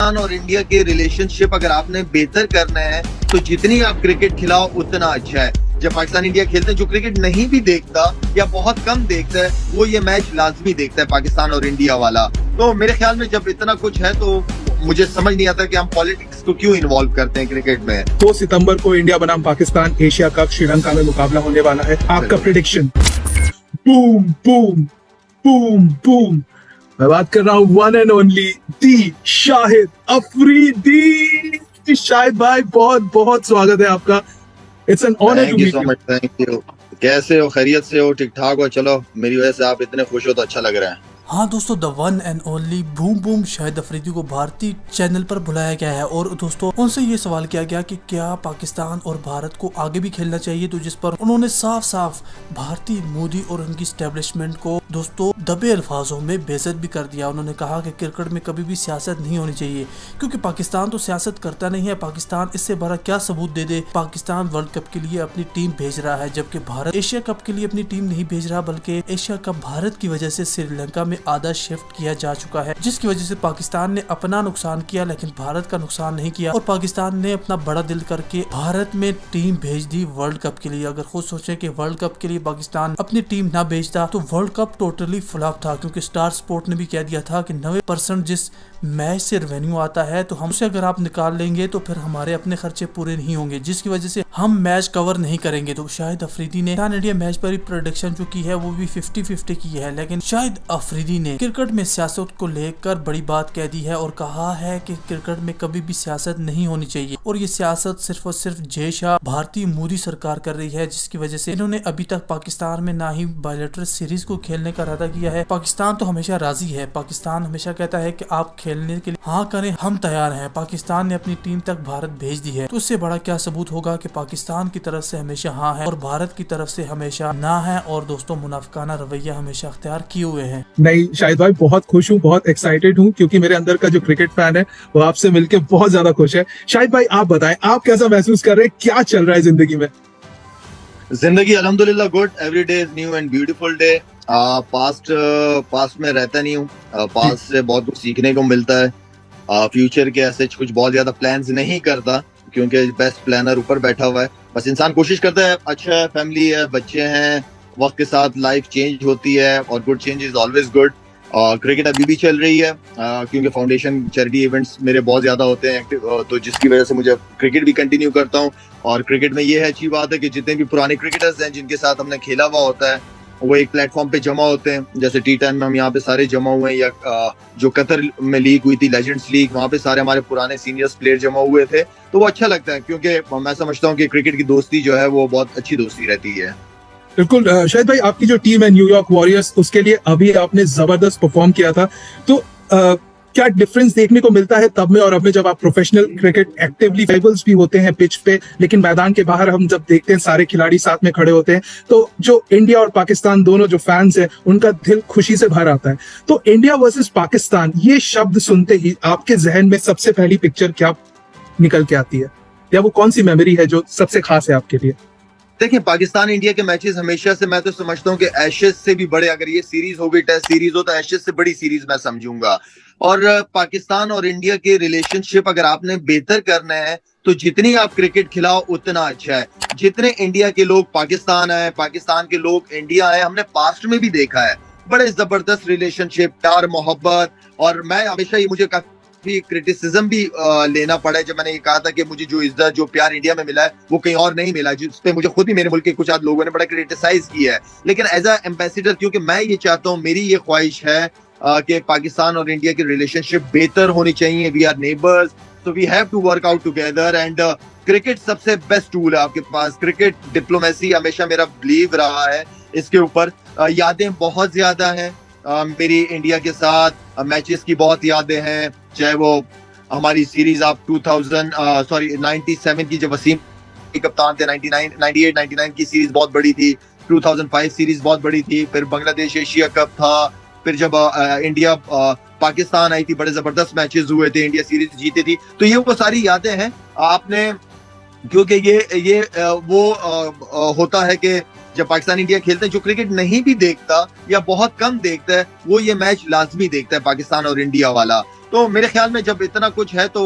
पाकिस्तान और इंडिया के रिलेशनशिप अगर आपने बेहतर करना है तो जितनी आप क्रिकेट खिलाओ उतना अच्छा है। जब पाकिस्तान इंडिया खेलते हैं, जो क्रिकेट नहीं भी देखता या बहुत कम देखता है वो ये मैच लाजमी देखता है, पाकिस्तान और इंडिया वाला। तो मेरे ख्याल में जब इतना कुछ है तो मुझे समझ नहीं आता कि हम पॉलिटिक्स को क्यों इन्वॉल्व करते हैं क्रिकेट में। 2 सितंबर को इंडिया बनाम पाकिस्तान एशिया कप श्रीलंका में मुकाबला होने वाला है। आपका prediction? Boom boom boom boom. मैं बात कर रहा हूँ one and only the Shahid Afridi. Shahid भाई बहुत बहुत स्वागत है आपका। It's an honour to meet you. Thank you. कैसे हो? खैरियत से हो? ठीक ठाक हो? चलो, मेरी वजह से आप इतने खुश हो तो अच्छा लग रहा है। हाँ दोस्तों, the one and only boom boom Shahid Afridi को भारतीय चैनल पर बुलाया गया है और दोस्तों उनसे ये सवाल किया गया कि क्या पाकिस्तान और भारत को आगे भी खेलना चाहिए, तो जिस पर उन्होंने साफ साफ भारतीय मोदी और उनकी स्टैब्लिशमेंट को दोस्तों दबे अल्फाजों में बेइज्जत भी कर दिया। उन्होंने कहा कि क्रिकेट में कभी भी सियासत नहीं होनी चाहिए क्योंकि पाकिस्तान तो सियासत करता नहीं है। पाकिस्तान इससे बड़ा क्या सबूत दे दे? पाकिस्तान वर्ल्ड कप के लिए अपनी टीम भेज रहा है जबकि भारत एशिया कप के लिए अपनी टीम नहीं भेज रहा, बल्कि एशिया कप भारत की वजह से श्रीलंका में आधा शिफ्ट किया जा चुका है, जिसकी वजह से पाकिस्तान ने अपना नुकसान किया लेकिन भारत का नुकसान नहीं किया। और पाकिस्तान ने अपना बड़ा दिल करके भारत में टीम भेज दी वर्ल्ड कप के लिए। अगर खुद सोचे कि वर्ल्ड कप के लिए पाकिस्तान अपनी टीम ना भेजता तो वर्ल्ड कप टोटली फ्लॉप था, क्योंकि स्टार स्पोर्ट ने भी कह दिया था कि 90% जिस मैच से रेवेन्यू आता है तो हमसे अगर आप निकाल लेंगे तो फिर हमारे अपने खर्चे पूरे नहीं होंगे, जिसकी वजह से हम मैच कवर नहीं करेंगे। तो शाहिद अफरीदी ने पाकिस्तान इंडिया मैच पर प्रोडिक्शन जो की है वो भी 50-50 की है, लेकिन शाहिद अफरीदी ने क्रिकेट में सियासत को लेकर बड़ी बात कह दी है और कहा है कि क्रिकेट में कभी भी सियासत नहीं होनी चाहिए और ये सियासत सिर्फ और सिर्फ जय शाह भारतीय मोदी सरकार कर रही है, जिसकी वजह से इन्होंने अभी तक पाकिस्तान में ना ही बायलैटरल सीरीज को खेलने का इरादा किया है। पाकिस्तान तो हमेशा राजी है, पाकिस्तान हमेशा कहता है कि आप खेलने के लिए हाँ करें, हम तैयार हैं। पाकिस्तान ने अपनी टीम तक भारत भेज दी है, तो उससे बड़ा क्या सबूत होगा कि पाकिस्तान की तरफ से हमेशा हाँ है और भारत की तरफ से हमेशा ना है और दोस्तों मुनाफिकाना रवैया हमेशा अख्तियार किए हुए हैं। नहीं शाहिद भाई, बहुत खुश हूँ, बहुत एक्साइटेड हूँ क्योंकि मेरे अंदर का जो क्रिकेट फैन है वो आपसे मिलकर बहुत ज्यादा खुश है। शाहिद भाई आप बताएं, आप कैसा महसूस कर रहे हैं, क्या चल रहा है जिंदगी में? जिंदगी अल्हम्दुलिल्लाह good, every day is new and beautiful day. Past में रहता नहीं हूँ, पास्ट से बहुत कुछ सीखने को मिलता है। फ्यूचर के ऐसे कुछ बहुत ज्यादा प्लान्स नहीं करता क्योंकि बेस्ट प्लानर ऊपर बैठा हुआ है। बस इंसान कोशिश करता है, अच्छा है, फैमिली है, बच्चे हैं, वक्त के साथ लाइफ चेंज होती है और good change is always good. Cricket अभी भी चल रही है क्योंकि फाउंडेशन चैरिटी इवेंट्स मेरे बहुत ज्यादा होते हैं तो जिसकी वजह से मुझे क्रिकेट भी कंटिन्यू करता हूँ। और क्रिकेट में ये है अच्छी बात है कि जितने भी पुराने क्रिकेटर्स हैं जिनके साथ हमने खेला हुआ होता है वो एक प्लेटफॉर्म पे जमा होते हैं। जैसे T10 में हम यहाँ पे सारे जमा हुए हैं, या जो कतर में लीग हुई थी लेजेंड्स लीग, वहाँ पे सारे हमारे पुराने सीनियर्स प्लेयर जमा हुए थे, तो वो अच्छा लगता है क्योंकि मैं समझता हूँ कि क्रिकेट की दोस्ती जो है वो बहुत अच्छी दोस्ती रहती है। बिल्कुल शाहिद भाई, आपकी जो टीम है न्यूयॉर्क वॉरियर्स, उसके लिए अभी आपने जबरदस्त परफॉर्म किया था, तो क्या डिफरेंस देखने को मिलता है तब में और अब में जब आप प्रोफेशनल क्रिकेट एक्टिवली राइवल्स भी होते हैं पिच पे, लेकिन मैदान के बाहर हम जब देखते हैं सारे खिलाड़ी साथ में खड़े होते हैं तो जो इंडिया और पाकिस्तान दोनों जो फैंस हैं उनका दिल खुशी से भर आता है। तो इंडिया वर्सेस पाकिस्तान ये शब्द सुनते ही आपके जहन में सबसे पहली पिक्चर क्या निकल के आती है, या वो कौन सी मेमोरी है जो सबसे खास है आपके लिए? देखिए, पाकिस्तान इंडिया के मैचेस हमेशा से मैं तो समझता हूँ कि एशेज से भी बड़े, अगर ये सीरीज हो गई टेस्ट सीरीज हो तो एशेज से बड़ी सीरीज मैं समझूंगा। और पाकिस्तान और इंडिया के रिलेशनशिप अगर आपने बेहतर करना है तो जितनी आप क्रिकेट खिलाओ उतना अच्छा है। जितने इंडिया के लोग पाकिस्तान आए, पाकिस्तान के लोग इंडिया आए, हमने पास्ट में भी देखा है बड़े जबरदस्त रिलेशनशिप, प्यार मोहब्बत। और मैं हमेशा ये मुझे क्रिटिसिज्म भी लेना पड़ा है जब मैंने ये कहा था कि मुझे जो इज्जत जो प्यार इंडिया में मिला है वो कहीं और नहीं मिला, जिस पे मुझे खुद ही मेरे मुल्क के कुछ लोगों ने बड़ा क्रिटिसाइज किया है। लेकिन एज अ एम्बेसडर, क्योंकि मैं ये चाहता हूँ, मेरी ये ख्वाहिश है कि पाकिस्तान और इंडिया की रिलेशनशिप बेहतर होनी चाहिए। We are neighbours, so we have to work out together and cricket सबसे बेस्ट टूल है आपके पास। क्रिकेट डिप्लोमेसी हमेशा मेरा बिलीव रहा है इसके ऊपर। यादें बहुत ज्यादा हैं मेरी इंडिया के साथ, मैचेस की बहुत यादें हैं, चाहे वो हमारी सीरीज आप 97 की जब वसीम कप्तान थे, 98-99 की सीरीज बहुत बड़ी थी, 2005 सीरीज बहुत बड़ी थी, फिर बांग्लादेश एशिया कप था, फिर जब इंडिया पाकिस्तान आई थी बड़े जबरदस्त मैचेस हुए थे, इंडिया सीरीज जीती थी। तो ये वो सारी यादें हैं आपने, क्योंकि ये वो होता है कि जब पाकिस्तान इंडिया खेलते हैं, जो क्रिकेट नहीं भी देखता या बहुत कम देखता है वो ये मैच लाजमी देखता है, पाकिस्तान और इंडिया वाला। तो मेरे ख्याल में जब इतना कुछ है तो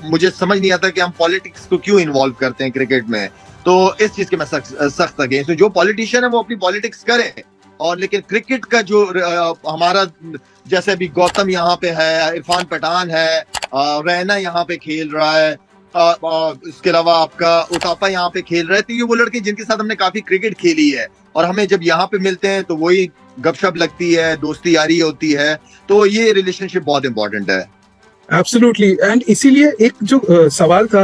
मुझे समझ नहीं आता कि हम पॉलिटिक्स को क्यों इन्वॉल्व करते हैं क्रिकेट में। तो इस चीज के मैं सख्त अगेंस्ट हूं। जो पॉलिटिशियन है वो अपनी पॉलिटिक्स करे, और लेकिन क्रिकेट का जो हमारा, जैसे अभी गौतम यहाँ पे है, इरफान पठान है, रैना यहाँ पे खेल रहा है, इसके अलावा आपका उतापा यहाँ पे खेल रहे थे, ये वो लड़के जिनके साथ हमने काफी क्रिकेट खेली है, और हमें जब यहाँ पे मिलते हैं तो वही गपशप लगती है, दोस्ती यारी होती है। तो ये रिलेशनशिप बहुत इंपॉर्टेंट है। एब्सोल्युटली। एंड इसीलिए एक जो सवाल था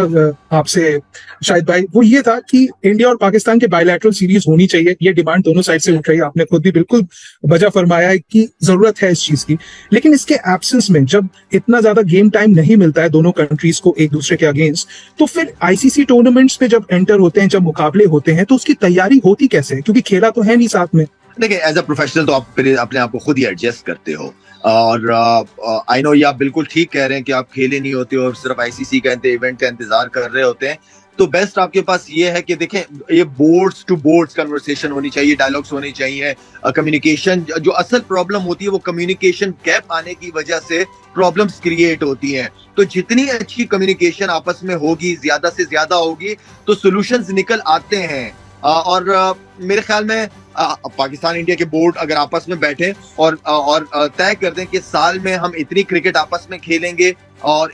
आपसे शाहिद भाई, वो ये था कि इंडिया और पाकिस्तान के बायलैटरल सीरीज होनी चाहिए। ये डिमांड दोनों साइड से उठ रही है, आपने खुद भी बिल्कुल वजह फरमाया है कि जरूरत है इस चीज की। लेकिन इसके एब्सेंस में जब इतना ज्यादा गेम टाइम नहीं मिलता है दोनों कंट्रीज को एक दूसरे के अगेंस्ट, तो फिर आईसीसी टूर्नामेंट्स पे जब एंटर होते हैं, जब मुकाबले होते हैं, तो उसकी तैयारी होती कैसे है? क्योंकि खेला तो है नहीं साथ में। देखिए, एज अ प्रोफेशनल तो आप अपने आप को खुद ही एडजस्ट करते हो, और आई नो ये आप बिल्कुल ठीक कह रहे हैं कि आप खेले नहीं होते हो और सिर्फ आईसीसी का इवेंट का इंतजार कर रहे होते हैं। तो बेस्ट आपके पास ये है कि देखें, ये बोर्ड्स टू बोर्ड्स कन्वर्सेशन होनी चाहिए, डायलॉग्स होनी चाहिए, कम्युनिकेशन। जो असल प्रॉब्लम होती है वो कम्युनिकेशन गैप आने की वजह से प्रॉब्लम्स क्रिएट होती हैं। तो जितनी अच्छी कम्युनिकेशन आपस में होगी, ज्यादा से ज्यादा होगी, तो सॉल्यूशंस निकल आते हैं। और मेरे ख्याल में पाकिस्तान इंडिया के बोर्ड अगर आपस में बैठे और तय कर दें कि साल में हम इतनी क्रिकेट आपस में खेलेंगे और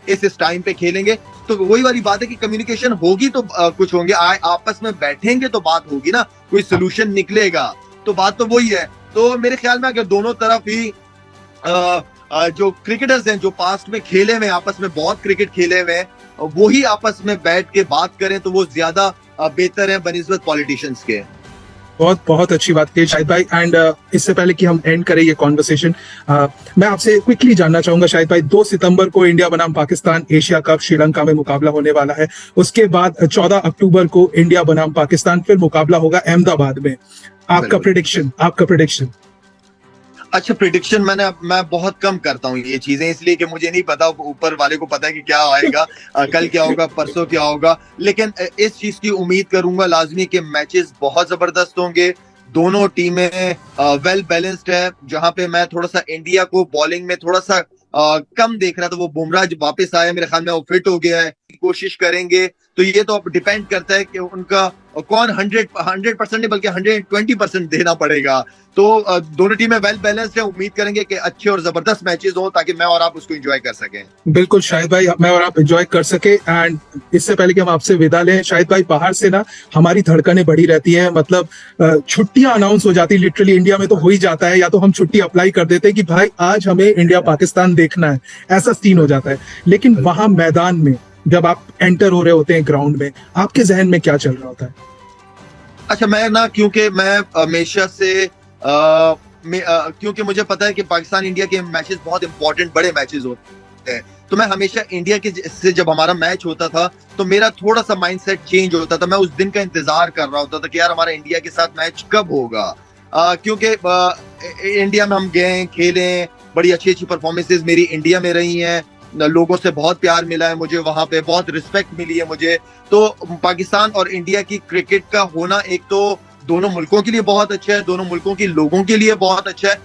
इस टाइम पे खेलेंगे, तो वही वाली बात है कि कम्युनिकेशन होगी तो कुछ होंगे, आपस में बैठेंगे तो बात होगी ना, कोई सोल्यूशन निकलेगा। तो बात तो वही है। तो मेरे ख्याल में अगर दोनों तरफ ही जो क्रिकेटर्स हैं, जो पास्ट में खेले हुए, आपस में बहुत क्रिकेट खेले हुए हैं, वही आपस में बैठ के बात करें तो वो ज्यादा बेहतर है बनिस्बत पॉलिटिशियंस के। बहुत बहुत अच्छी बात की शाहिद भाई। एंड इससे पहले कि हम एंड करें ये कॉन्वर्सेशन, मैं आपसे क्विकली जानना चाहूंगा शाहिद भाई, 2 सितंबर को इंडिया बनाम पाकिस्तान एशिया कप श्रीलंका में मुकाबला होने वाला है। उसके बाद 14 अक्टूबर को इंडिया बनाम पाकिस्तान फिर मुकाबला होगा अहमदाबाद में। आपका प्रेडिक्शन? अच्छा, प्रिडिक्शन मैं बहुत कम करता हूँ ये चीजें, इसलिए कि मुझे नहीं पता, ऊपर वाले को पता है कि क्या आएगा, कल क्या होगा, परसों क्या होगा। लेकिन इस चीज की उम्मीद करूंगा लाजमी कि मैचेस बहुत जबरदस्त होंगे, दोनों टीमें वेल बैलेंस्ड है। जहां पे मैं थोड़ा सा इंडिया को बॉलिंग में थोड़ा सा कम देख रहा था, वो बुमराह जब वापस आया मेरे ख्याल में वो फिट हो गया है, कोशिश करेंगे। तो ये तो अब डिपेंड करता है कि उनका कौन 100% नहीं बल्कि 120% देना पड़ेगा। तो दोनों टीमें वेल बैलेंस्ड है, उम्मीद करेंगे कि अच्छे और जबरदस्त मैचेस हो ताकि मैं और आप उसको एंजॉय कर सकें। बिल्कुल शाहिद भाई, मैं और आप एंजॉय कर सके। एंड इससे पहले कि हम आपसे विदा लें शाहिद भाई, बाहर से ना हमारी धड़कनें बढ़ी रहती हैं, मतलब छुट्टियां अनाउंस हो जाती, लिटरली इंडिया में तो हो ही जाता है, या तो हम छुट्टी अप्लाई कर देते हैं कि भाई आज हमें इंडिया पाकिस्तान देखना है, ऐसा सीन हो जाता है। लेकिन वहां मैदान में जब आप एंटर हो रहे होते हैं ग्राउंड में, आपके जहन में क्या चल रहा होता है? अच्छा, मैं ना, क्योंकि मैं हमेशा से क्योंकि मुझे पता है कि पाकिस्तान इंडिया के मैचेस बहुत इंपॉर्टेंट बड़े मैचेस होते हैं, तो मैं हमेशा इंडिया के से जब हमारा मैच होता था तो मेरा थोड़ा सा माइंडसेट चेंज होता था। मैं उस दिन का इंतजार कर रहा होता था कि यार हमारा इंडिया के साथ मैच कब होगा, क्योंकि इंडिया में हम गए, खेले, बड़ी अच्छी अच्छी परफॉर्मेंसेज मेरी इंडिया में रही हैं, लोगों से बहुत प्यार मिला है मुझे, वहां पे बहुत रिस्पेक्ट मिली है मुझे। तो पाकिस्तान और इंडिया की क्रिकेट का होना एक तो दोनों मुल्कों के लिए बहुत अच्छा है, दोनों मुल्कों के लोगों के लिए बहुत अच्छा है।